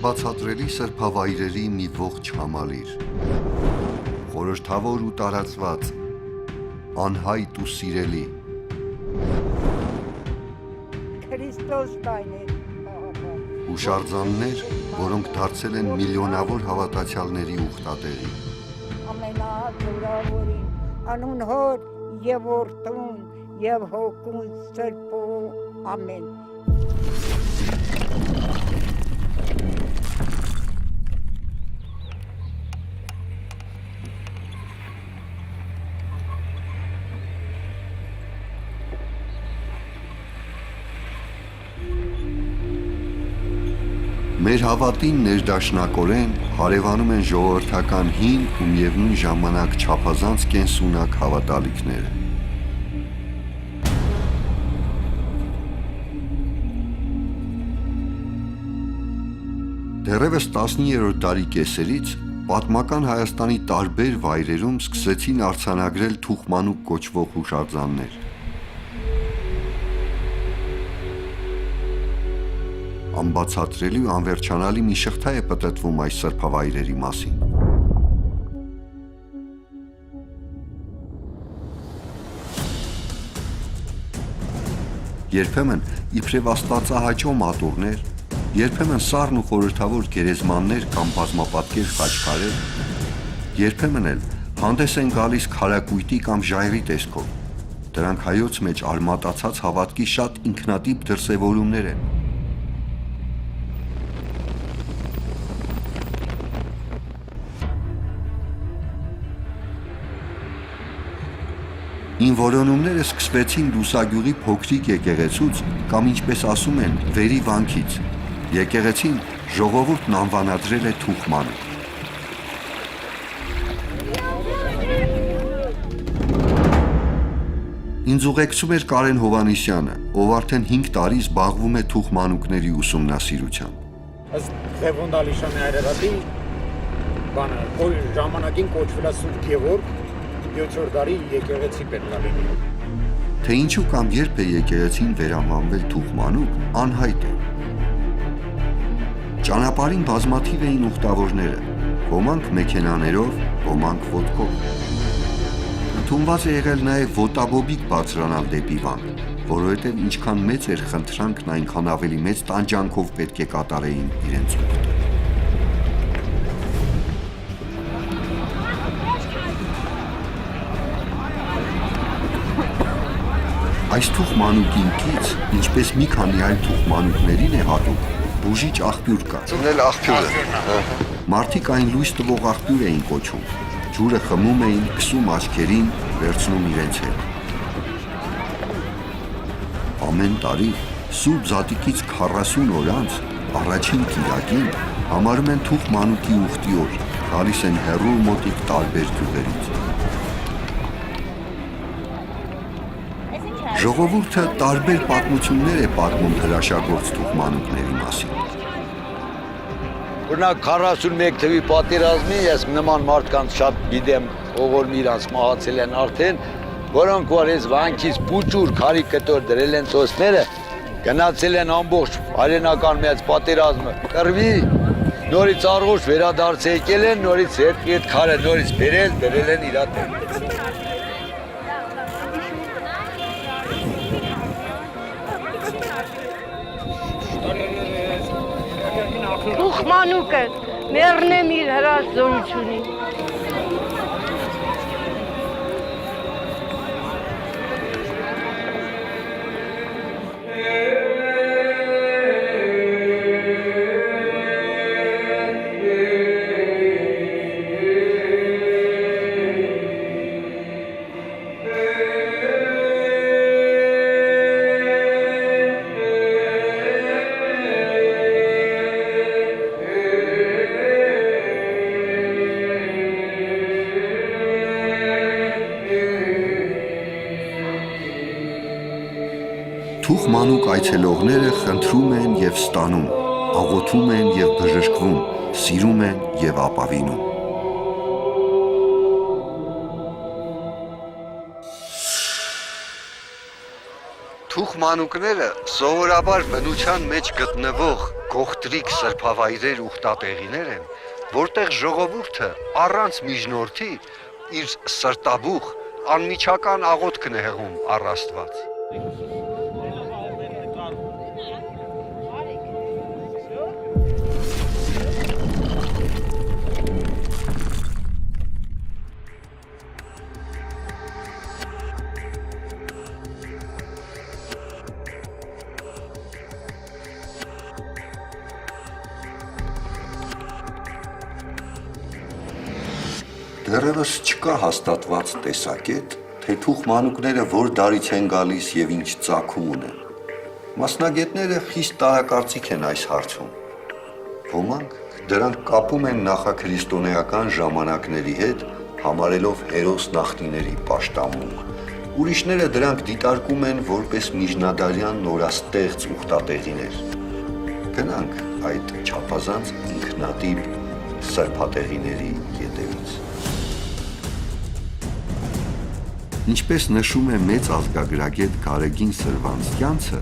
Անբացատրելի սրբավայրերի մի ողջ համալիր, խորհրդավոր ու տարածված, անհայտ ու սիրելի, Քրիստոս տայնի հուշարձաններ, որոնք դարձել են միլիոնավոր հավատացյալների ուխտատեղի։ ամենազորավորին անուն հոր եւ որդուն եւ հոգուն սրբու ամեն Մեր հավատին ներդաշնակորեն հարևանում են ժողովրդական հին ու միևնույն ժամանակ չափազանց կենսունակ հավատալիքները։ Դեռևս 19-րդ դարի կեսերից պատմական Հայաստանի տարբեր վայրերում սկսեցին արձանագրել թուխմանուկ կոչվող հուշարձաններ։ Անբացատրելի ու անվերջանալի մի շղթա է պտտվում այս սրբավայրերի մասին։ Երբեմն իբրև աստվածահաճո մատուռներ, երբեմն սառն ու խորհրդավոր գերեզմաններ կամ բազմապատկեր խաչքարեր, երբեմն էլ հանդես են գալիս քարակույտի կամ ժայռի տեսքով։ Դրանք հայոց մեջ արմատացած հավատքի շատ ինքնատիպ դրսևորումներ են։ Ին որոնումները սկսվեցին Լուսագյուղի փոքրիկ եկեղեցուց կամ ինչպես ասում են վերի վանքից։ Եկեղեցին ժողովուրդն անվանադրել է Թուխմանուկ։ Ինձ ուղեկցում էր Կարեն Հովհաննիսյանը, ով արդեն 5 տարի զբաղվում է թուխմանուկների ուսումնասիրությամբ։ Ըստ Ղևոնդի Ալիշանի հայրենի ժամանակին կոչվել է Սուրբ Գևորգ 7-րդ դարի եկեղեցի պետք է լինի։ Թե ինչու կամ երբ է եկեղեցին վերանվանվել Թուխմանուկ, անհայտ է։ Ճանապարհին բազմաթիվ էին ուխտավորները, ոմանք մեքենաներով, ոմանք ոտքով։ Ընդունված է եղել նաև ոտաբոբիկ բարձրանալ դեպի վանք, որովհետև ինչքան մեծ էր խնդրանքն, այնքան ավելի մեծ տանջանքով պետք է կատարեին իրենց ուխտը։ Այս թուխմանուկին կից, ինչպես մի քանի այլ թուխմանուկներին է հատուկ, բուժիչ աղբյուր կա։ Ծննել աղբյուրը։ Մարդիկ այն լույս տվող աղբյուր էին կոչում։ Ջուրը խմում էին, քսում աչքերին, վերցնում իրենց հետ։ Ամեն տարի Սուրբ Զատիկից 40 օր անց առաջին կիրակին համարում են թուխմանուկի ուխտի օր, գալիս են հեռու մոտիկ տարբեր գյուղերից։ Ժողովուրդը տարբեր պատմություններ է պատմում հրաշագործ թուխմանուկների մասին։ Օրինակ 41 թվի պատերազմի ես նման մարդկանց շատ գիտեմ, ով իրանց մահացել են արդեն, որոնք որ այս վանքից փուճուր քարի կտոր դրել են տոսները, գնացել են ամբողջ հայրենական մեծ պատերազմը, կռվի, նորից առողջ վերադարձ եկել են, նորից այդ քարը նորից բերել, դրել են իրա տեղ։ Թուխմանուկը մեռնեմ իր հրաշ զորությունին։ Թուխմանուկ այցելողները խնդրում են և ստանում, աղոթում են և բժշկվում, սիրում են և ապավինում։ Թուխմանուկները սովորաբար բնության մեջ գտնվող գողտրիկ սրբավայրեր ուխտատեղիներ են, որտեղ ժողովուրդը առանց միջնորդի իր սրտաբուխ անմիջական աղոթքն է հղում առ Աստված։ Դեռևս չկա հաստատված տեսակետ, թե թուխմանուկները որ դարից են գալիս եւ ինչ ծագում ունեն։ Մասնագետները խիստ տարակարծիք են այս հարցում։ Ոմանք դրանք կապում են նախաքրիստոնեական ժամանակների հետ, համարելով հերոս նախնիների պաշտամունք։ Ուրիշները դրանք դիտարկում են որպես միջնադարյան նորաստեղծ ուխտատեղիներ։ Գնանք այդ չափազանց ինքնատիպ սրբատեղիների ետևից։ Ինչպես նշում է մեծ ազգագրագետ Գարեգին Սրվանցյանցը,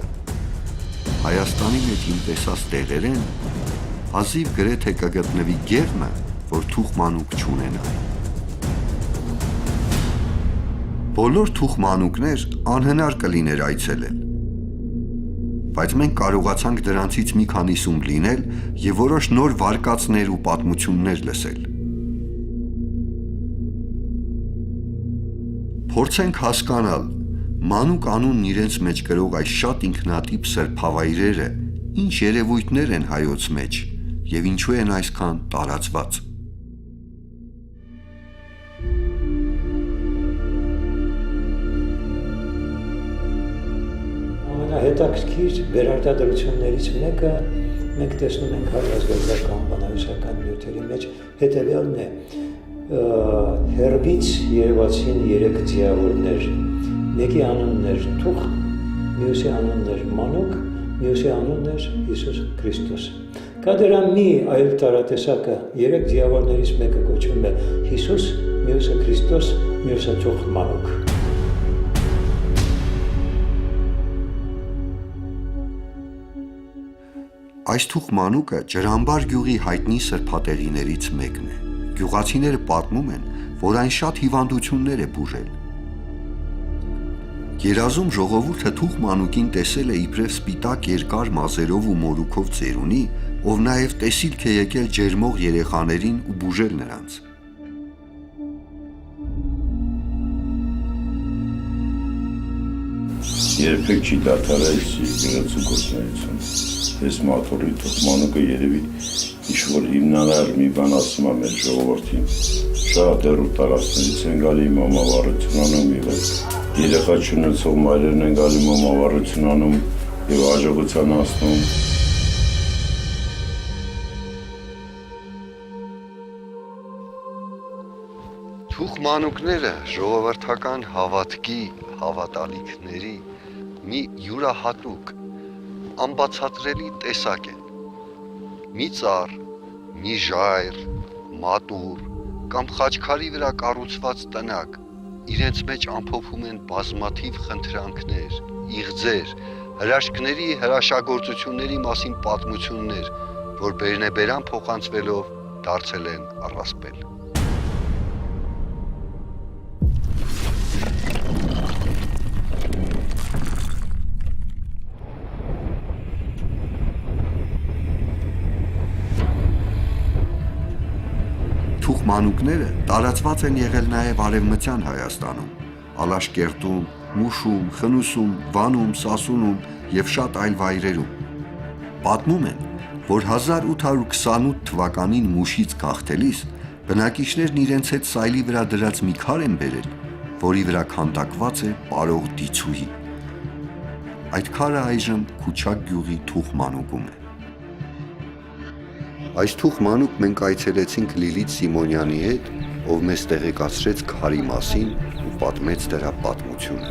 Հայաստանի մեջ իմ տեսած տեղեր են, հազիվ գրեթե կգտնվի գեղնը, որ թուխմանուկ չունենա։ Բոլոր թուխմանուկներ անհնար կլիներ այցելել, բայց մենք կարողացանք դրանցից մի քանիսում լինել եւ որոշ նոր վարկածներ ու պատմություններ լսել։ Փորձենք հասկանալ մանուկ անունն իրենց մեջ կրող այս շատ ինքնատիպ սրբավայրերը ինչ երևույթներ են հայոց մեջ եւ ինչու են այսքան տարածված։ Ամենահետաքրքիր վերարտադրություններից մեկը մենք տեսնում ենք հայ ազգագրական բանահյուսական նյութերի մեջ հետևյալն է. հերբից երևացին 3 ձիավորներ, մեկի անունն էր Թուխ, մյուսի անունն էր Մանուկ, մյուսի անունն էր Հիսուս Քրիստոս։ Կա դրա մի այլ տարատեսակը, 3 ձիավորներից մեկը կոչվում է Հիսուս, մյուսը Քրիստոս, մյուսը Թուխ Մանուկ։ Այս թուխմանուկը Ջրամբար գյուղի հայտնի սրբատեղիներից մեկն է։ Գյուղացիները պատմում են, որ այն շատ հիվանդություններ է բուժել։ Երազում ժողովուրդը թուխմանուկին տեսել է իբրև սպիտակ երկար մազերով ու մորուքով ծերունի, ով նաև տեսիլք է եկել ջերմող երեխաներին ու բուժել նրանց։ Երբեք չի դադարել գեղեցիկ գործունեություն։ Այս մատորի թուխմանուկը երևի ինչ-որ հիմնարար մի բան ասում է մեր ժողովրդին։ Շատ հեռու տարածքներից են գալի մամավառություն անում եւ երեխա չունեցող մայրերն են գալի մամավառություն անում եւ աջակցության հասնում։ Թուխմանուկները ժողովրդական հավատքի, հավատալիքների մի յուրահատուկ, անբացատրելի տեսակ են։ Մի ծառ, մի ժայռ, մատուռ կամ խաչքարի վրա կառուցված տնակ իրենց մեջ ամփոփում են բազմաթիվ խնդրանքներ, իղձեր, հրաշքների, հրաշագործությունների մասին պատմություններ, որ բերնեբերան փոխանցվելով դարձել են առասպել։ Թուխմանուկները տարածված են եղել նաև Արևմտյան Հայաստանում, Ալաշկերտում, Մուշում, Խնուսում, Վանում, Սասունում և շատ այլ վայրերում։ Պատմում են, որ 1828 թվականին Մուշից գաղթելիս բնակիչներն իրենց հետ սայլի վրա դրած մի քար են բերել, որի վրա քանդակված է պարող դիցուհի։ Այդ քարը այժմ Քուչակ գյուղի թուխմանուկում է։ Այս թուխմանուկ մենք այցելեցինք Լիլիթ Սիմոնյանի հետ, ով մեզ տեղեկացրեց քարի մասին ու պատմեց դրա պատմությունը։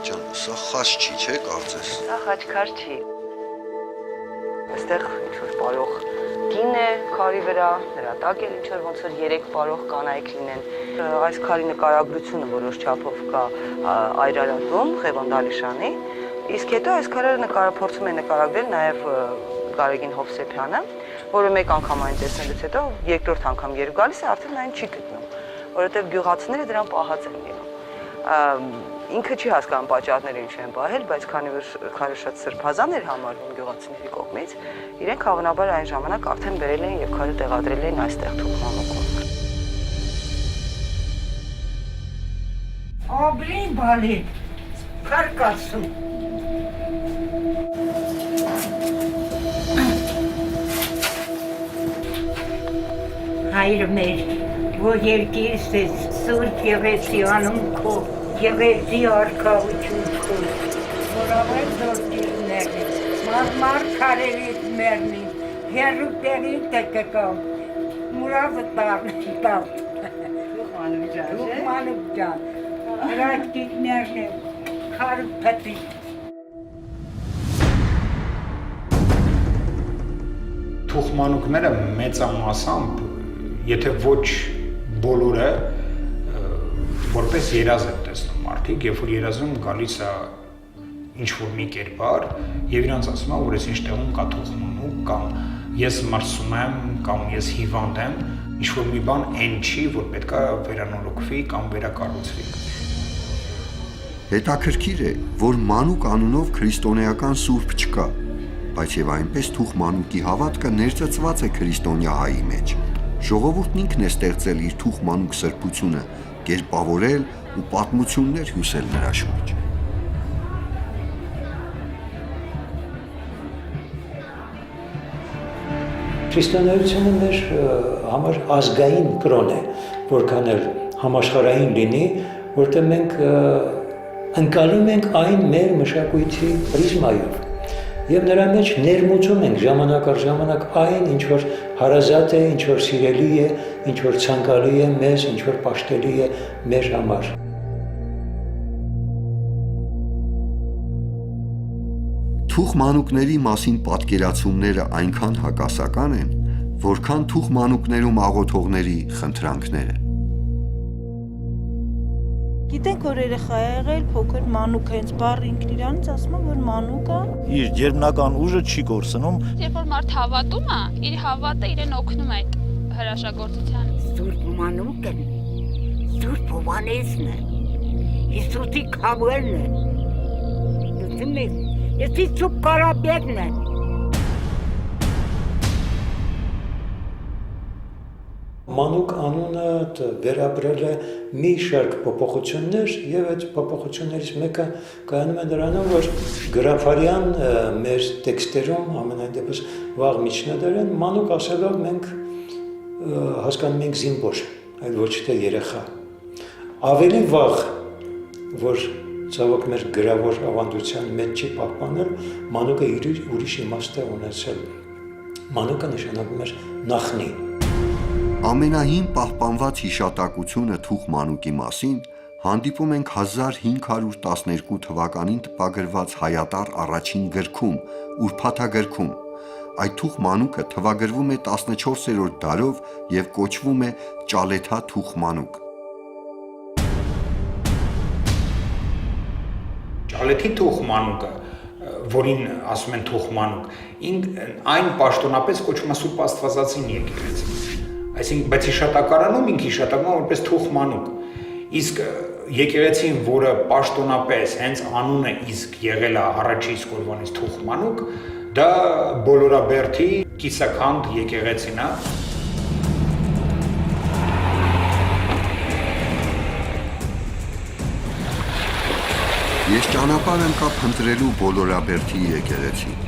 Ջան, սա խաչ չի, չէ՞ կարծես։ Սա խաչքար չի։ Այստեղ ինչ-որ պարող կին է քարի վրա, նրա տակ էլ ինչ-որ ոնց որ 3 պարող կանայք լինեն։ Այս քարի նկարագրությունը որոշ չափով կա Այրարատում, Ղևոն Դալիշանի, իսկ հետո այս քարերը փորձում է նկարագրել նաև Գարեգին Հովսեփյանը, որը մեկ անգամ այն տեսնելուց հետո երկրորդ անգամ երբ գալիս է, արդեն այն չի գտնում, որովհետև գյուղացիները դրան պահած են լինում։ Ինքը չի հասկանում պատճառները ինչ են պահել, բայց քանի որ քարը շատ սրբազան էր համարվում գյուղացիների կողմից, իրենք հավանաբար այն ժամանակ արդեն բերել էին եւ քարը տեղադրել էին այստեղ Թուխմանուկում։ Աբրին բալի, քարկասում։ Հայր մեր, որ երկիրս ես սուրբ եղեցի անում քո, եղեցի արկավություն քո, որ ամեն զորքիրներն, մարմար քարերից մերնին, հերու տեղին տեկեկավ, մուրավը տավ, Լուխմանուկ ջան, հրաշքիքներն եմ, քար պտի։ Թուխմանուկները մեծամասամբ, եթե ոչ բոլորը որպես երազ են տեսնում մարդիկ, երբ որ երազում գալիս է ինչ-որ մի կերպար եւ իրանց ասում են, որ ես ինչ տեղում կա թուխմանուկ կամ ես մրսում եմ կամ ես հիվանդ եմ, ինչ-որ մի բան այն չի, որ պետքա վերանորոգվի կամ վերակառուցվի։ Հետաքրքիր է, որ Մանուկ անունով քրիստոնեական սուրբ չկա, բայց եւ այնպես Թուխմանուկի հավատքը ներծծված է քրիստոնյա հայի մեջ։ Ժողովուրդն ինքն է ստեղծել իր Թուխմանուկ սրբությունը, կերպավորել ու պատմություններ հյուսել նրա շուրջ։ Քրիստոնեությունը մեր համար ազգային կրոն է, որքան էլ համաշխարհային լինի, որտեղ մենք ընկալում ենք այն մեր մշակույթի պրիզմայով եւ նրա մեջ ներմուծում ենք ժամանակ առ ժամանակ այն, ինչ որ հարազատ է, ինչ որ սիրելի է, ինչ որ ցանկալի է մեզ, ինչ որ պաշտելի է մեր համար։ Թուխմանուկների մասին պատկերացումները այնքան հակասական են, որքան Թուխմանուկներում աղոթողների խնդրանքները։ Գիտենք, որ երեխա է եղել, փոքր մանուկ հենց բառ ինքն իրանից ասում է, որ մանուկ է։ Իր ջերմնական ուժը չի կորցնում։ Երբ որ մարդ հավատում է, իր հավատը իրեն օգնում է հրաշագործության։ Սուրբ մանուկն է, Սուրբ Հովհաննեսն է, Հիսուսի քավերն է, Ես Սուրբ Կարապետն է։ Մանուկ անունը վերապրել է մի շարք փոփոխություններ եւ այդ փոփոխություններից մեկը կայանում է նրանում, որ գրաֆարյան մեր տեքստերում ամենայն դեպս վաղ միջնադարյան մանուկ ասելով մենք հասկանում ենք զինվոր, այլ ոչ թե երեխա։ Ավելի վաղ, որ ցավոք մեր գրավոր ավանդության մեջ չի պահպանել, մանուկը ուրիշ իմաստ է ունեցել։ Մանուկը նշանակում էր նախնի։ Ամենահին պահպանված հիշատակությունը Թուխմանուկի մասին հանդիպում ենք 1512 թվականին տպագրված Հայատառ առաջին գրքում, Ուրփաթագրքում։ Այդ Թուխմանուկը թվագրվում է 14-րդ դարով եւ կոչվում է Ճալեթա Թուխմանուկ։ Ճալեթի Թուխմանուկը, որին ասում են Թուխմանուկ, այն պաշտոնապես կոչվում է Սուրբ Աստվածածին եկեղեցի։ Այսինքն, բայց հիշատակարանում ինքը հիշատակվում է որպես Թուխմանուկ։ Իսկ եկեղեցին, որը պաշտոնապես հենց անունը իսկ եղել է առաջի իսկ օրվանից Թուխմանուկ, դա Բոլորաբերդի կիսաքանդ եկեղեցին է։ Ես ճանապարհ եմ կապ ընտրելու Բոլորաբերդի եկեղեցին։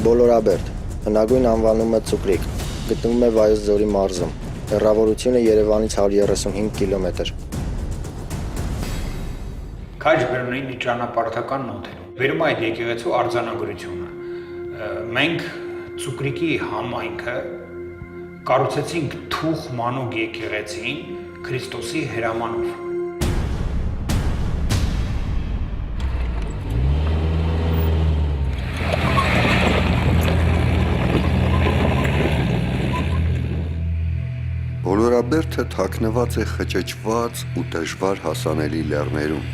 Բոլորաբերդ հնագույն անվանումը Ծուկրիկ, գտնվում է Վայոց ձորի մարզում, հեռավորությունը Երևանից 135 կիլոմետր։ Քաջ բռնի ճանապարհական նոթերում։ Վերում այդ եկեղեցու արձանագրությունը։ Մենք Ծուկրիկի համայնքը կառուցեցինք Թուխմանուկ եկեղեցին Քրիստոսի հրամանով։ Բոլորաբերդը թաքնված է խճճված ու դժվար հասանելի լեռներում։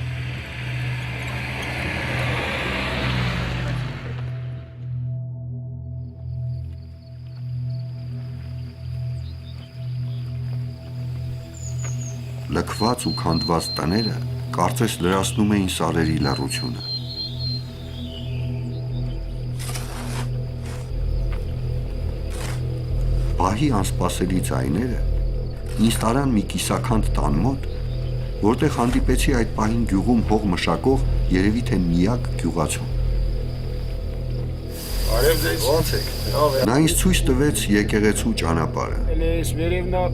Լքված ու քանդված տները կարծես լրացնում էին սարերի լռությունը։ Բահի անսպասելի ձայները ինձ տարան մի կիսաքանդ տան մոտ, որտեղ հանդիպեցի այդ պահին գյուղում հող մշակող երևի թե միակ գյուղացու։ Արև ձեզ։ Ո՞նց եք։ Նա ինձ ցույց տվեց եկեղեցու ճանապարհը։ Էլես վերևնա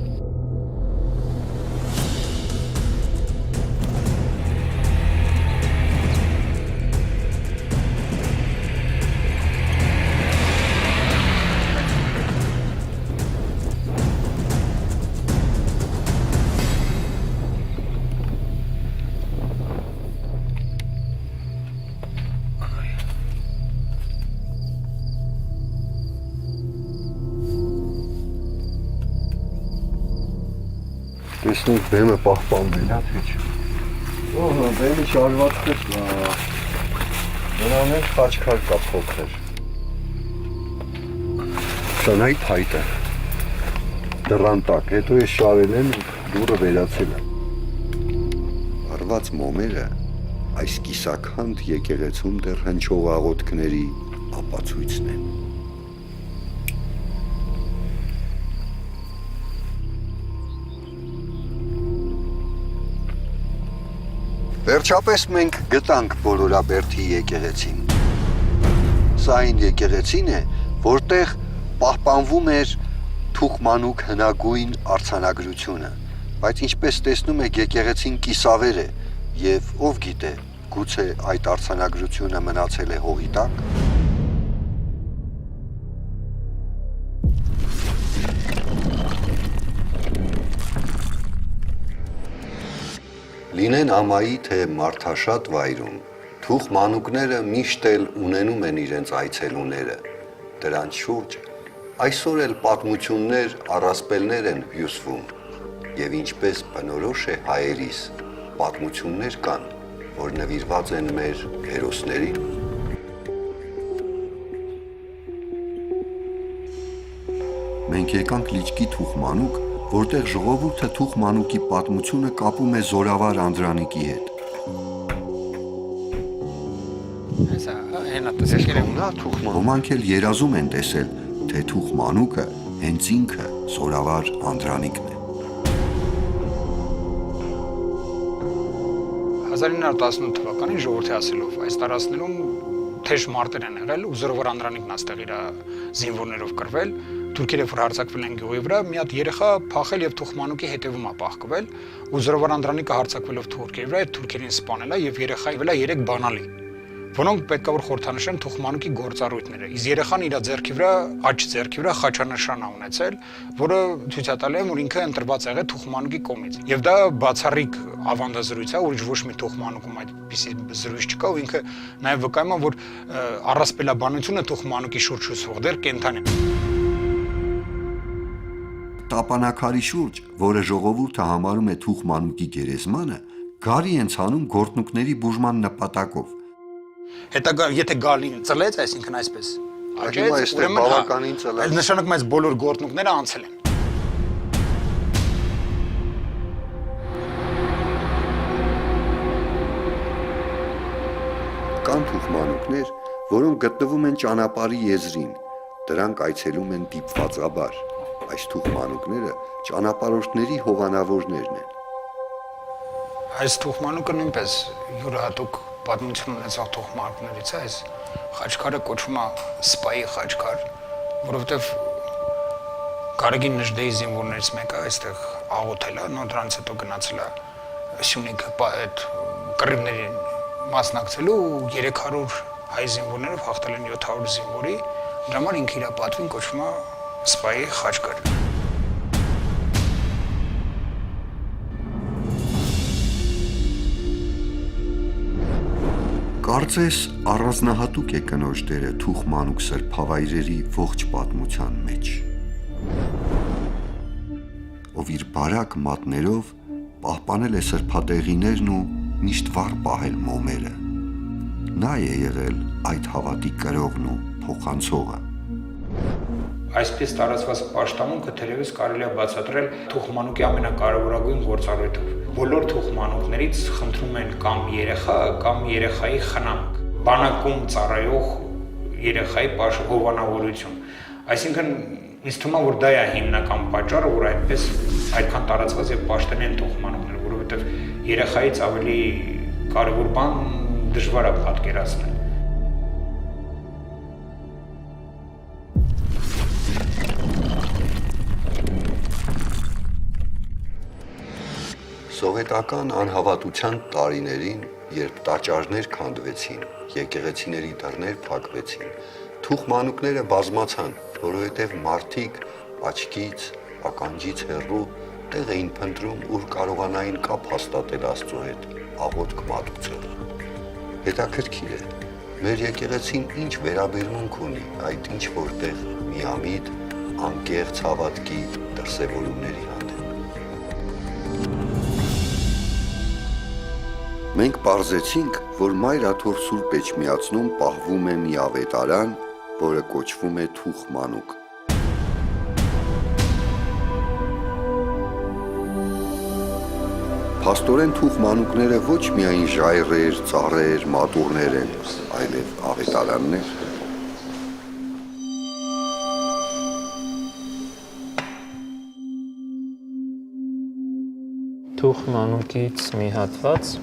Տեսնենք բեմը պահպանվել է, թե չէ։ Ահա, բեմի շարվածքս լավ։ Նրան էլ խաչքար կա փոքր։ Շանայ փայտը։ Դռան տակ, հետո է շարել են ու դուռը վերացել է։ Արված մոմերը այս կիսաքանդ եկեղեցում դեռ հնչող աղոթքների ապացույցն են։ Վերջապես մենք գտանք Բոլորաբերդի եկեղեցին։ Սա այն եկեղեցին է, որտեղ պահպանվում էր Թուխմանուկ հնագույն արձանագրությունը, բայց ինչպես տեսնում եք եկեղեցին կիսավեր է եւ ով գիտե, գուցե այդ արձանագրությունը մնացել է հողի տակ։ Լինեն ամայի թե մարդաշատ վայրում, թուխմանուկները միշտ էլ ունենում են իրենց այցելուները, դրանց շուրջ այսօր էլ պատմություններ, առասպելներ են հյուսվում, և ինչպես բնորոշ է հայերիս, պատմություններ կան, որ նվիրված են մեր հերոսներին։ Մենք եկանք Լիճկի Թուխմանուկ, որտեղ ժողովուրդը Թուխմանուկի պատմությունը կապում է Զորավար Անդրանիկի հետ։ Ոմանք էլ երազում են տեսել, թե Թուխմանուկը հենց ինքը Զորավար Անդրանիկն է։ 1918 թվականին ժողովրդի ասելով այս տարածքներում թեժ մարտեր են եղել ու Զորավար Անդրանիկն այստեղ իր զինվորներով կռվել, թուրքերը որ հարձակվել են գյուղի վրա, մի հատ երեխա փախել եւ Թուխմանուկի հետևում է պահկվել, ու Զորավար Անդրանիկը հարձակվելով թուրքերի վրա, այդ թուրքերին սպանել է եւ երեխայի վրա 3 բանալի, որոնք պետք է որ խորհրդանշեն Թուխմանուկի գործառույթները։ Իսկ երեխան իր ձեռքի վրա, աջ ձեռքի վրա խաչանշան է ունեցել, որը ցույց է տալի, որ ինքը ընտրված եղել Թուխմանուկի կողմից։ Եվ դա բացառիկ ավանդազրույց է, ուրիշ ոչ մի Թուխմանուկում այդպիսի զրույց չկա, ու ինքը նաեւ վկայում է, որ առասպելաբանությունը Թուխմանուկի շուրջ հյուսվող դեռ կենթանի է։ Տապանակարի շուրջ, որը ժողովուրդը համարում է Թուխմանուկի գերեզմանը, գարի են ցանում գործնուկների բուժման նպատակով։ Հետագա եթե գալին ծլեց, այսինքն այսպես աճեց, ուրեմն բավականին ծլեց։ Նշանակում է այս բոլոր գործնուկները անցել են։ Կան Թուխմանուկներ, որոնք գտնվում են ճանապարհի եզրին, դրանք այցելում են դիպվածաբար։ Այս Թուխմանուկները ճանապարհորդների հովանավորներն են։ Այս Թուխմանուկը նույնպես յուրահատուկ պատմություն ունեցող Թուխմանուկներից է, այս խաչքարը կոչվում է Սպայի խաչքար, որովհետև Գարեգին Նժդեի զինվորներից մեկը այստեղ աղոթել է, դրանից հետո գնացել է Սյունիք այդ կռիվներին մասնակցելու ու 300 հայ զինվորներով հաղթել են 700 զինվորի, դրա համար ինքը իր պատվին կոչվում է Սպայի խաչքար։ Կարծես առանձնահատուկ է կնոջ դերը Թուխմանուկ սրբավայրերի ողջ պատմության մեջ։ ով իր բարակ մատներով պահպանել է սրբատեղիներն ու միշտ վառ պահել մոմերը։ Նա է եղել այդ հավատի կրողն ու փոխանցողը։ Այսպես տարածված պաշտամունքը թերևս կարելի է բացատրել թուխմանուկի ամենակարևորագույն գործառույթով։ Բոլոր թուխմանուկներից խնդրում են կամ երեխա, կամ երեխայի խնամք, բանակում ծառայող երեխայի հովանավորություն։ Այսինքն ինձ թվում է, որ դա է հիմնական պատճառը, որ այդքան տարածված եւ պաշտոն են թուխմանուկները, որովհետեւ երեխայից ավելի կարևոր բան դժվար է պատկերացնել։ Սովետական անհավատության տարիներին, երբ տաճարներ քանդվեցին, եկեղեցիների դռներ փակվեցին, թուխմանուկները բազմացան, որովհետև մարդիկ աչքից, ականջից հեռու տեղ էին փնտրում, ուր կարողանային կապ հաստատել Աստծո հետ, աղոթք մատուցել։ Հետաքրքիր է, մեր եկեղեցին ինչ վերաբերմունք ունի այդ ինչ որտեղ միամիտ, անկեղծ հավատքի դրսևորումների հանդեպ։ Մենք պարզեցինք, որ Մայր Աթոռ Սուրբ Էջմիածնում պահվում է մի ավետարան, որը կոչվում է թուխմանուկ։ Փաստորեն թուխմանուկները ոչ միայն ժայռեր, ծառեր, մատուռներ են, այլև ավետարաններ։ Թուխմանուկից մի հատված.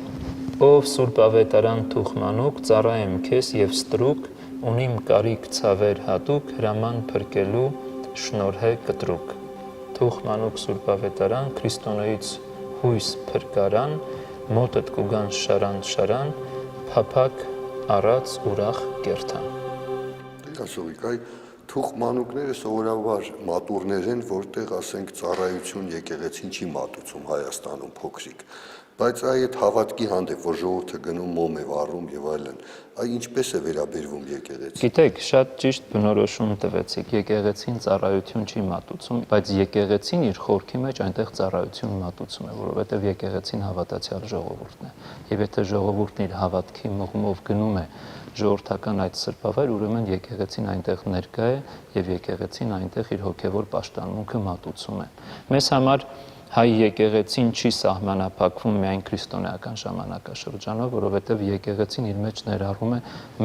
Ով Սուրբ Ավետարան թուխմանուկ, ծառայեմ քեզ եւ ստրուկ, ունիմ կարիք ցավեր հատուկ, հրաման փրկելու շնորհե կտրուկ։ Թուխմանուկ Սուրբ Ավետարան, Քրիստոնեից հույս փրկարան, մոտդ կուգան շարան, փափակ առած ուրախ կերթան։ Ասողիկայ թուխմանուկները սովորաբար մատուռներ են, որտեղ ասենք ծառայություն եկեղեցին չի մատուցում Հայաստանում փոքրիկ, բայց այդ հավատքի հանդեպ, որ ժողովուրդը գնում մոմ է վառում եւ այլն, այ ինչպես է վերաբերվում եկեղեցին։ Գիտեք, շատ ճիշտ բնորոշում տվեցիք, եկեղեցին ծառայություն չի մատուցում, բայց եկեղեցին իր խորքի մեջ այնտեղ ծառայություն մատուցում է, որովհետեւ եկեղեցին հավատացյալ ժողովուրդն է։ Եվ եթե ժողովուրդն իր հավատքի մղումով գնում է ժողովրդական այդ սրբավայր, ուրեմն եկեղեցին այնտեղ ներկա է եւ եկեղեցին այնտեղ իր հոգեվոր պաշտամունքը մատուցում է։ Մեզ համար հայ եկեղեցին չի սահմանափակվում միայն քրիստոնեական ժամանակաշրջանով, որովհետև եկեղեցին իր մեջ ներառում է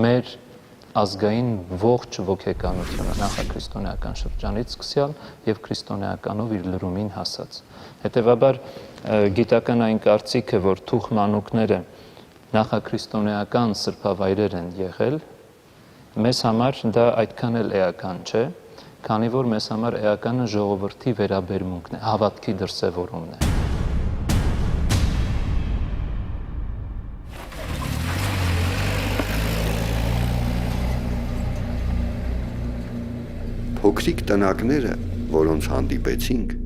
մեր ազգային ողջ ոգեկանությունը, նախաքրիստոնեական շրջանից սկսյալ եւ քրիստոնեականով իր լրումին հասած։ Հետևաբար գիտական այն կարծիքը, որ թուխմանուկները նախաքրիստոնեական սրբավայրեր են եղել, մեզ համար դա այդքան էլ էական չէ, քանի որ մեզ համար էականը ժողովրդի վերաբերմունքն է, հավատքի դրսևորումն է։ Փոքրիկ տնակները, որոնց հանդիպեցինք,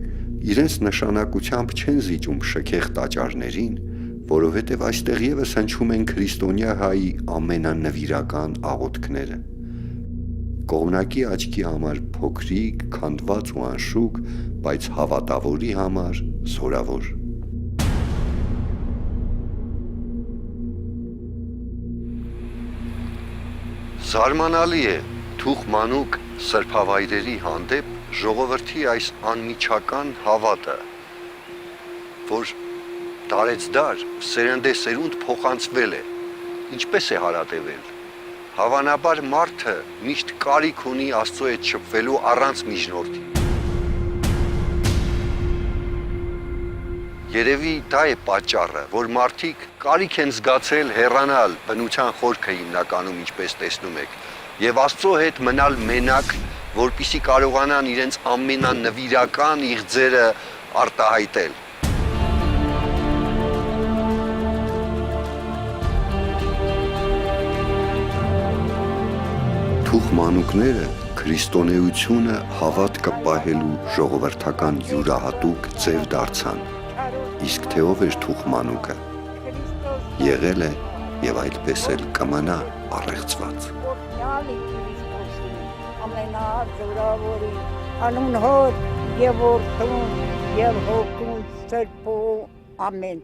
իրենց նշանակությամբ չեն զիջում շքեղ տաճարներին, որովհետև այստեղ ևս հնչում են քրիստոնյա հայի ամենանվիրական աղոթքները։ Կողմնակի աչքի համար փոքրիկ, քանդված ու անշուք, բայց հավատավորի համար զորավոր։ Զարմանալի է թուխմանուկ սրբավայրերի հանդեպ ժողովրդի այս անմիջական հավատը, որ դարեց դար, սերնդեսերունդ փոխանցվել է, ինչպես է հարատևել։ Հավանաբար մարդը միշտ կարիք ունի Աստծո հետ շփվելու առանց միջնորդի։ Երևի դա է պատճառը, որ մարդիկ կարիք են զգացել հեռանալ բնության խորքը հիմնականում, ինչպես տեսնում եք, եւ Աստծո հետ մնալ մենակ, որպիսի կարողանան իրենց ամենանվիրական իղձերը արտահայտել։ Թուխմանուկները քրիստոնեությունը հավատքը պահելու ժողովրդական յուրահատուկ ձև դարձան, իսկ թե ով էր թուխմանուկը, եղել է եւ այդպես էլ կմնա առեղծված։ Ամենազորավորի անուն Հոր եւ Որդուն եւ հոգուն Սրբո ամեն